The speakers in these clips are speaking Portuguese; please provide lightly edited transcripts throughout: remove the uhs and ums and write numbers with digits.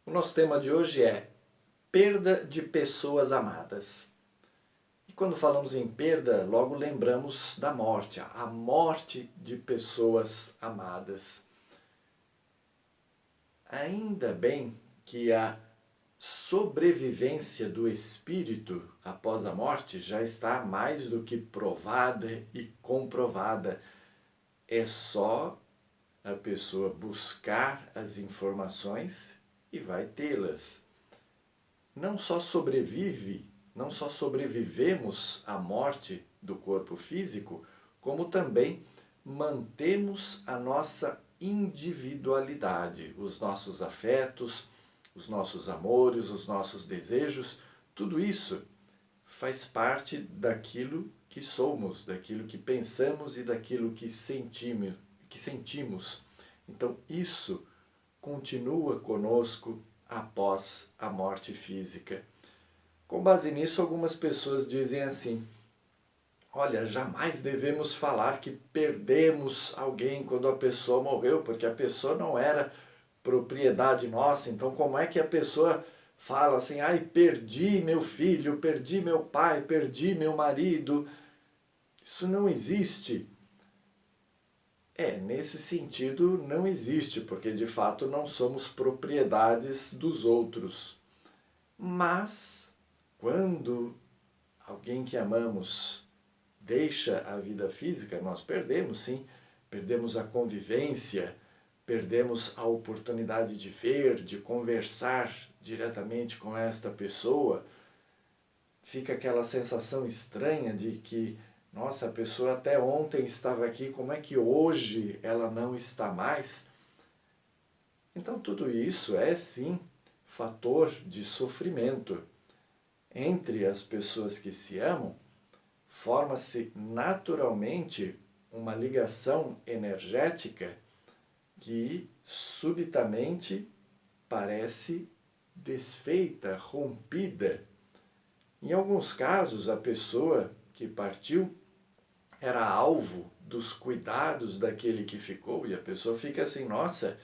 O nosso tema de hoje é perda de pessoas amadas. E quando falamos em perda, logo lembramos da morte, a morte de pessoas amadas. Ainda bem que a sobrevivência do espírito após a morte já está mais do que provada e comprovada. É só a pessoa buscar as informações e vai tê-las. Não só sobrevive, não só sobrevivemos à morte do corpo físico, como também mantemos a nossa individualidade, os nossos afetos, os nossos amores, os nossos desejos, tudo isso faz parte daquilo que somos, daquilo que pensamos e daquilo que sentimos. Então isso continua conosco após a morte física. Com base nisso, algumas pessoas dizem assim: olha, jamais devemos falar que perdemos alguém quando a pessoa morreu, porque a pessoa não era propriedade nossa. Então, como é que a pessoa fala assim: ai, perdi meu filho, perdi meu pai, perdi meu marido? Isso não existe. Nesse sentido não existe, porque de fato não somos propriedades dos outros. Mas, quando alguém que amamos deixa a vida física, nós perdemos, sim. Perdemos a convivência, perdemos a oportunidade de ver, de conversar diretamente com esta pessoa. Fica aquela sensação estranha de que, nossa, a pessoa até ontem estava aqui, como é que hoje ela não está mais? Então, tudo isso é, sim, fator de sofrimento. Entre as pessoas que se amam, forma-se naturalmente uma ligação energética que subitamente parece desfeita, rompida. Em alguns casos, a pessoa que partiu era alvo dos cuidados daquele que ficou, e a pessoa fica assim: nossa,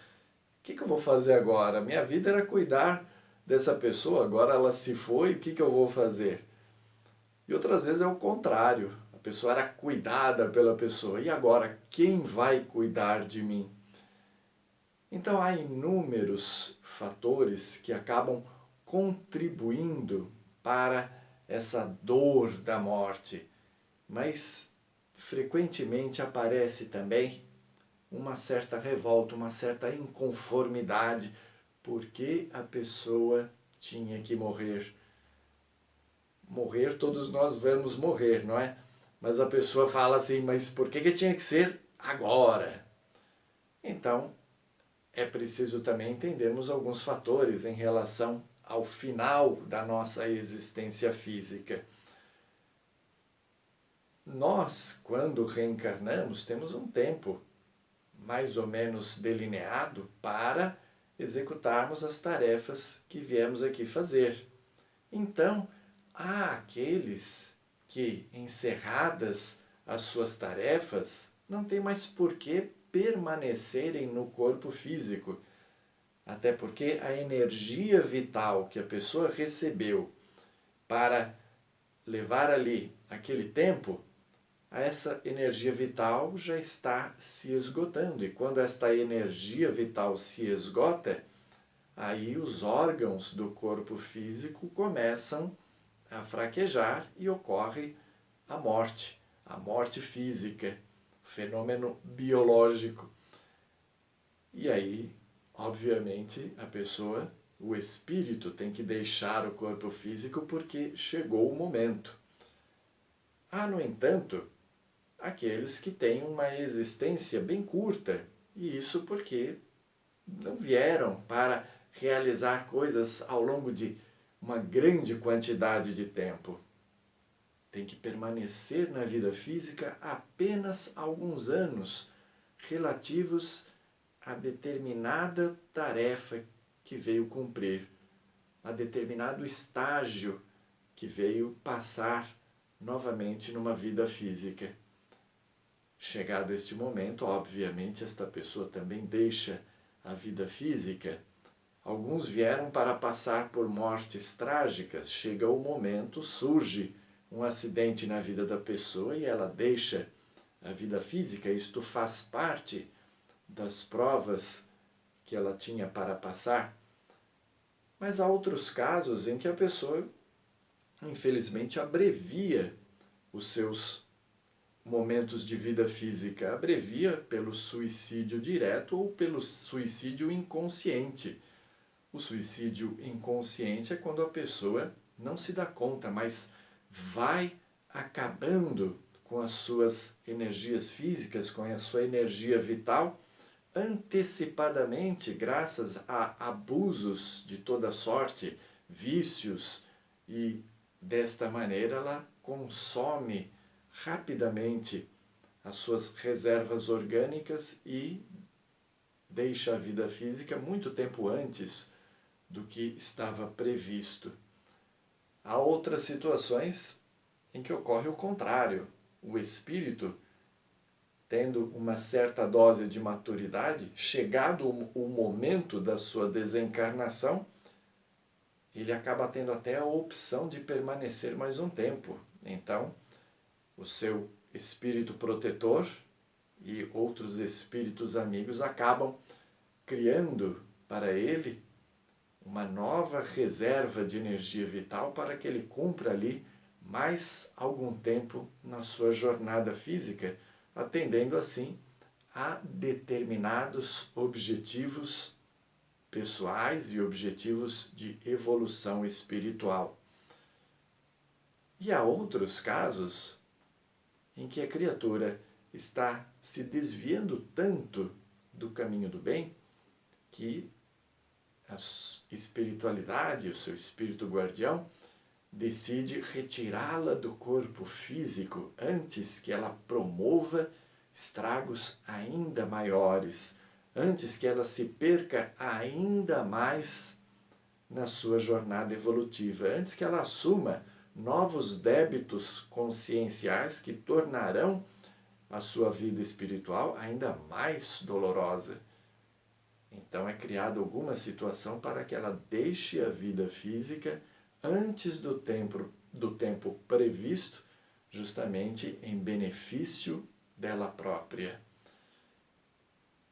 o que eu vou fazer agora? Minha vida era cuidar dessa pessoa, agora ela se foi, o que eu vou fazer? E outras vezes é o contrário, a pessoa era cuidada pela pessoa, e agora quem vai cuidar de mim? Então há inúmeros fatores que acabam contribuindo para essa dor da morte, mas frequentemente aparece também uma certa revolta, uma certa inconformidade, porque a pessoa tinha que morrer. Morrer, todos nós vamos morrer, não é? Mas a pessoa fala assim: mas por que tinha que ser agora? Então, é preciso também entendermos alguns fatores em relação ao final da nossa existência física. Nós, quando reencarnamos, temos um tempo mais ou menos delineado para executarmos as tarefas que viemos aqui fazer. Então, há aqueles que, encerradas as suas tarefas, não tem mais por que permanecerem no corpo físico. Até porque a energia vital que a pessoa recebeu para levar ali aquele tempo, essa energia vital já está se esgotando. E quando esta energia vital se esgota, aí os órgãos do corpo físico começam a fraquejar e ocorre a morte física, fenômeno biológico. E aí, obviamente, a pessoa, o espírito, tem que deixar o corpo físico porque chegou o momento. Há, no entanto, aqueles que têm uma existência bem curta, e isso porque não vieram para realizar coisas ao longo de uma grande quantidade de tempo. Tem que permanecer na vida física apenas alguns anos relativos a determinada tarefa que veio cumprir, a determinado estágio que veio passar novamente numa vida física. Chegado este momento, obviamente, esta pessoa também deixa a vida física Alguns vieram para passar por mortes trágicas. Chega o momento, surge um acidente na vida da pessoa e ela deixa a vida física. Isto faz parte das provas que ela tinha para passar. Mas há outros casos em que a pessoa, infelizmente, abrevia os seus momentos de vida física, abrevia pelo suicídio direto ou pelo suicídio inconsciente. O suicídio inconsciente é quando a pessoa não se dá conta, mas vai acabando com as suas energias físicas, com a sua energia vital, antecipadamente, graças a abusos de toda sorte, vícios, e desta maneira ela consome rapidamente as suas reservas orgânicas e deixa a vida física muito tempo antes do que estava previsto. Há outras situações em que ocorre o contrário. O espírito, tendo uma certa dose de maturidade, chegado o momento da sua desencarnação, ele acaba tendo até a opção de permanecer mais um tempo. Então, o seu espírito protetor e outros espíritos amigos acabam criando para ele uma nova reserva de energia vital para que ele cumpra ali mais algum tempo na sua jornada física, atendendo assim a determinados objetivos pessoais e objetivos de evolução espiritual. E há outros casos em que a criatura está se desviando tanto do caminho do bem que a espiritualidade, o seu espírito guardião, decide retirá-la do corpo físico antes que ela promova estragos ainda maiores, antes que ela se perca ainda mais na sua jornada evolutiva, antes que ela assuma novos débitos conscienciais que tornarão a sua vida espiritual ainda mais dolorosa. Então é criada alguma situação para que ela deixe a vida física antes do tempo previsto, justamente em benefício dela própria.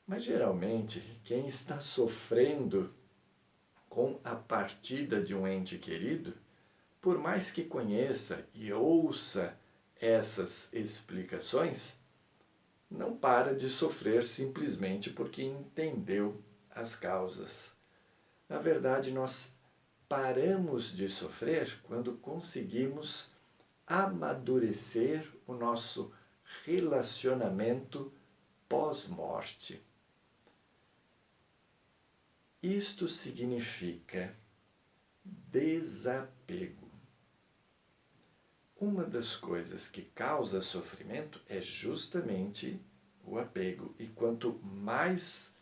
Mas geralmente quem está sofrendo com a partida de um ente querido, por mais que conheça e ouça essas explicações, não para de sofrer simplesmente porque entendeu as causas. Na verdade, nós paramos de sofrer quando conseguimos amadurecer o nosso relacionamento pós-morte. Isto significa desapego. Uma das coisas que causa sofrimento é justamente o apego. E quanto mais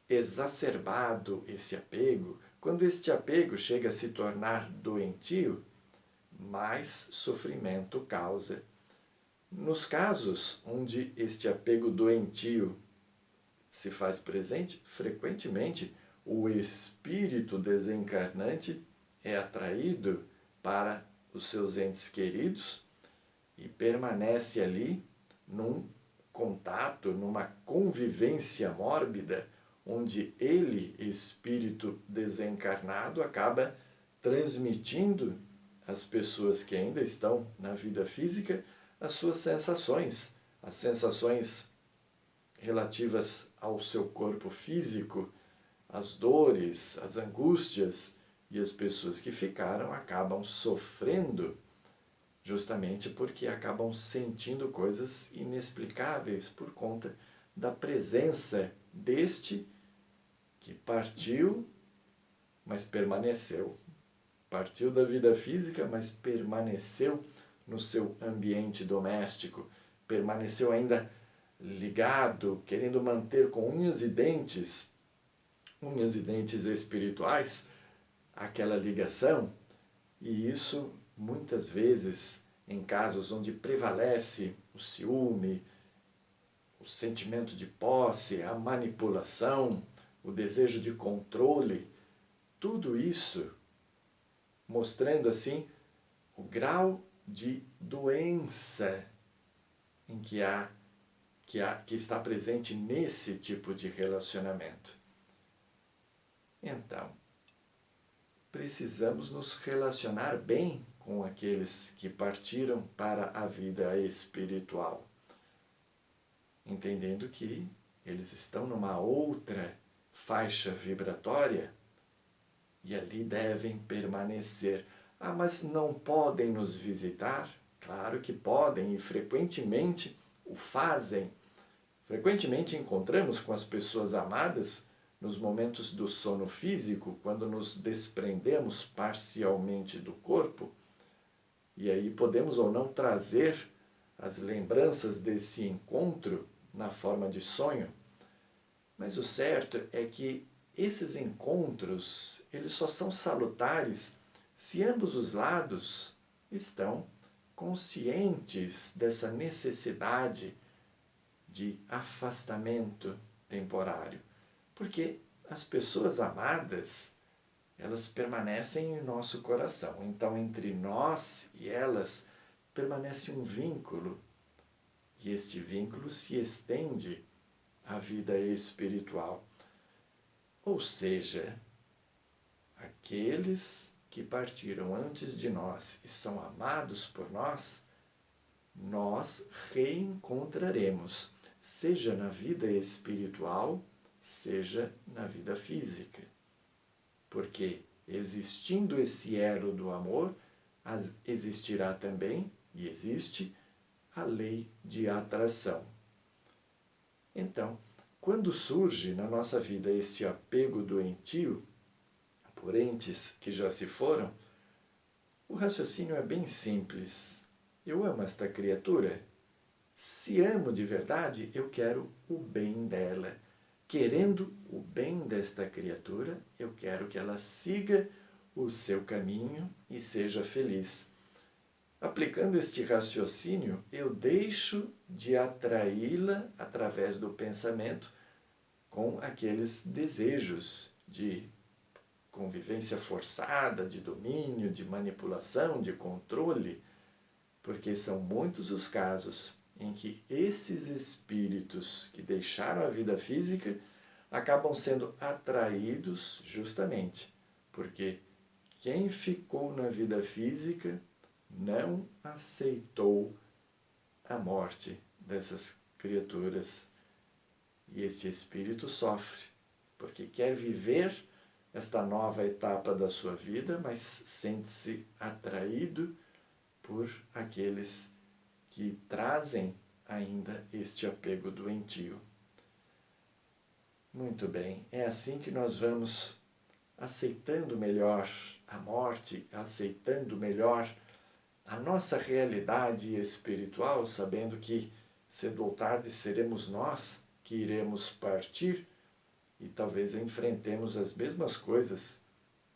exacerbado esse apego, quando este apego chega a se tornar doentio, mais sofrimento causa. Nos casos onde este apego doentio se faz presente, frequentemente o espírito desencarnante é atraído para os seus entes queridos e permanece ali num contato, numa convivência mórbida, onde ele, espírito desencarnado, acaba transmitindo às pessoas que ainda estão na vida física as suas sensações, as sensações relativas ao seu corpo físico, as dores, as angústias, e as pessoas que ficaram acabam sofrendo justamente porque acabam sentindo coisas inexplicáveis por conta da presença deste que partiu, mas permaneceu. Partiu da vida física, mas permaneceu no seu ambiente doméstico, permaneceu ainda ligado, querendo manter com unhas e dentes espirituais, aquela ligação, e isso muitas vezes em casos onde prevalece o ciúme, o sentimento de posse, a manipulação, o desejo de controle, tudo isso mostrando assim o grau de doença em que está presente nesse tipo de relacionamento. Então, precisamos nos relacionar bem com aqueles que partiram para a vida espiritual, entendendo que eles estão numa outra faixa vibratória e ali devem permanecer. Ah, mas não podem nos visitar? Claro que podem e frequentemente o fazem. Frequentemente encontramos com as pessoas amadas nos momentos do sono físico, quando nos desprendemos parcialmente do corpo, e aí podemos ou não trazer as lembranças desse encontro na forma de sonho. Mas o certo é que esses encontros, eles só são salutares se ambos os lados estão conscientes dessa necessidade de afastamento temporário. Porque as pessoas amadas, elas permanecem em nosso coração. Então, entre nós e elas, permanece um vínculo. E este vínculo se estende à vida espiritual. Ou seja, aqueles que partiram antes de nós e são amados por nós, nós reencontraremos, seja na vida espiritual, seja na vida física. Porque existindo esse elo do amor, existirá também, e existe, a lei de atração. Então, quando surge na nossa vida este apego doentio por entes que já se foram, o raciocínio é bem simples. Eu amo esta criatura. Se amo de verdade, eu quero o bem dela. Querendo o bem desta criatura, eu quero que ela siga o seu caminho e seja feliz. Aplicando este raciocínio, eu deixo de atraí-la através do pensamento com aqueles desejos de convivência forçada, de domínio, de manipulação, de controle, porque são muitos os casos em que esses espíritos que deixaram a vida física acabam sendo atraídos justamente porque quem ficou na vida física não aceitou a morte dessas criaturas. E este espírito sofre, porque quer viver esta nova etapa da sua vida, mas sente-se atraído por aqueles que trazem ainda este apego doentio. Muito bem, é assim que nós vamos aceitando melhor a morte, aceitando melhor a nossa realidade espiritual, sabendo que cedo ou tarde seremos nós que iremos partir e talvez enfrentemos as mesmas coisas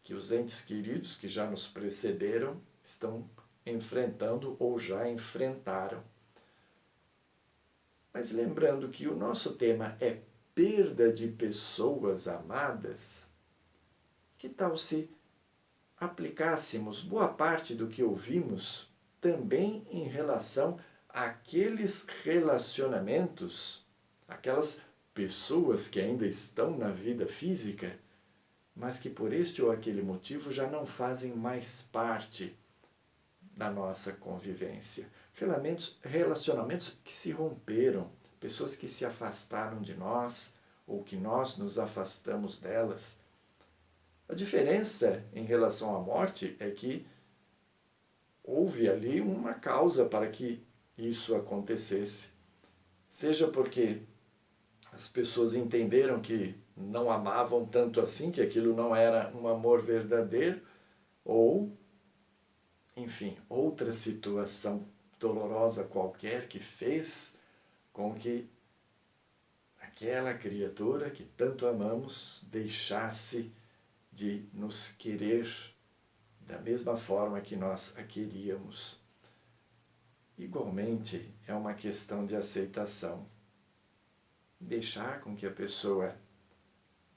que os entes queridos que já nos precederam estão enfrentando ou já enfrentaram. Mas lembrando que o nosso tema é perda de pessoas amadas, que tal se aplicássemos boa parte do que ouvimos também em relação àqueles relacionamentos, aquelas pessoas que ainda estão na vida física, mas que por este ou aquele motivo já não fazem mais parte da nossa convivência. Relacionamentos que se romperam, pessoas que se afastaram de nós ou que nós nos afastamos delas. A diferença em relação à morte é que houve ali uma causa para que isso acontecesse. Seja porque as pessoas entenderam que não amavam tanto assim, que aquilo não era um amor verdadeiro, ou, enfim, outra situação dolorosa qualquer que fez com que aquela criatura que tanto amamos deixasse de nos querer da mesma forma que nós a queríamos. Igualmente, é uma questão de aceitação. Deixar com que a pessoa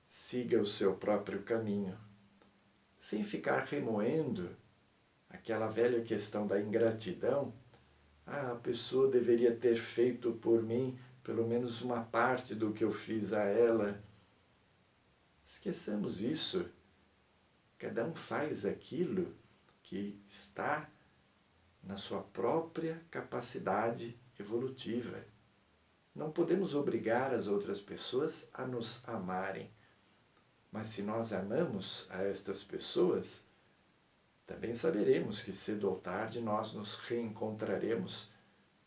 siga o seu próprio caminho, sem ficar remoendo aquela velha questão da ingratidão. A pessoa deveria ter feito por mim pelo menos uma parte do que eu fiz a ela. Esqueçamos isso. Cada um faz aquilo que está na sua própria capacidade evolutiva. Não podemos obrigar as outras pessoas a nos amarem. Mas se nós amamos a estas pessoas, também saberemos que cedo ou tarde nós nos reencontraremos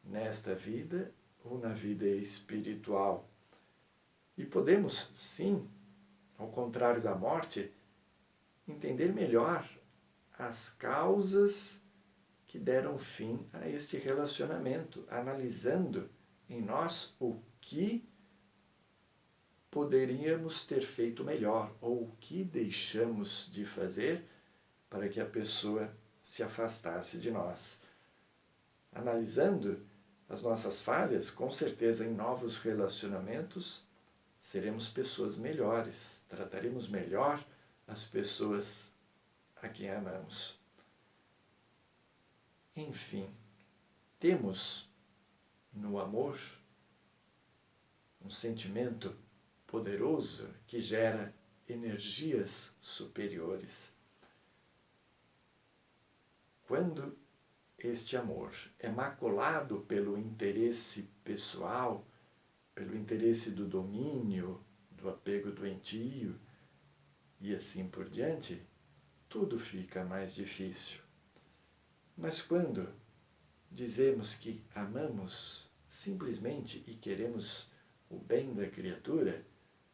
nesta vida ou na vida espiritual. E podemos, sim, ao contrário da morte, entender melhor as causas que deram fim a este relacionamento, analisando em nós o que poderíamos ter feito melhor ou o que deixamos de fazer para que a pessoa se afastasse de nós. Analisando as nossas falhas, com certeza em novos relacionamentos seremos pessoas melhores, trataremos melhor as pessoas a quem amamos. Enfim, temos no amor um sentimento poderoso que gera energias superiores. Quando este amor é maculado pelo interesse pessoal, pelo interesse do domínio, do apego doentio e assim por diante, tudo fica mais difícil. Mas quando dizemos que amamos simplesmente e queremos o bem da criatura,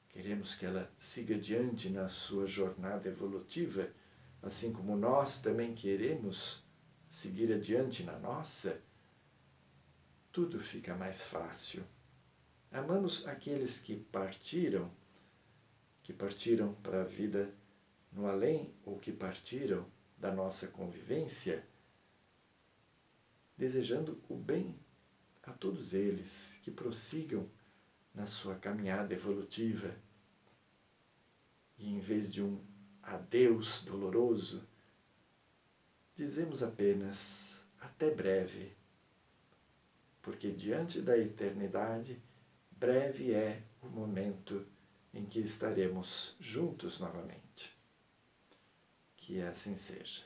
queremos que ela siga adiante na sua jornada evolutiva, assim como nós também queremos seguir adiante na nossa, tudo fica mais fácil. Amamos aqueles que partiram para a vida no além ou que partiram da nossa convivência, desejando o bem a todos eles, que prossigam na sua caminhada evolutiva. E em vez de um adeus doloroso, dizemos apenas até breve, porque diante da eternidade, breve é o momento em que estaremos juntos novamente. Que assim seja.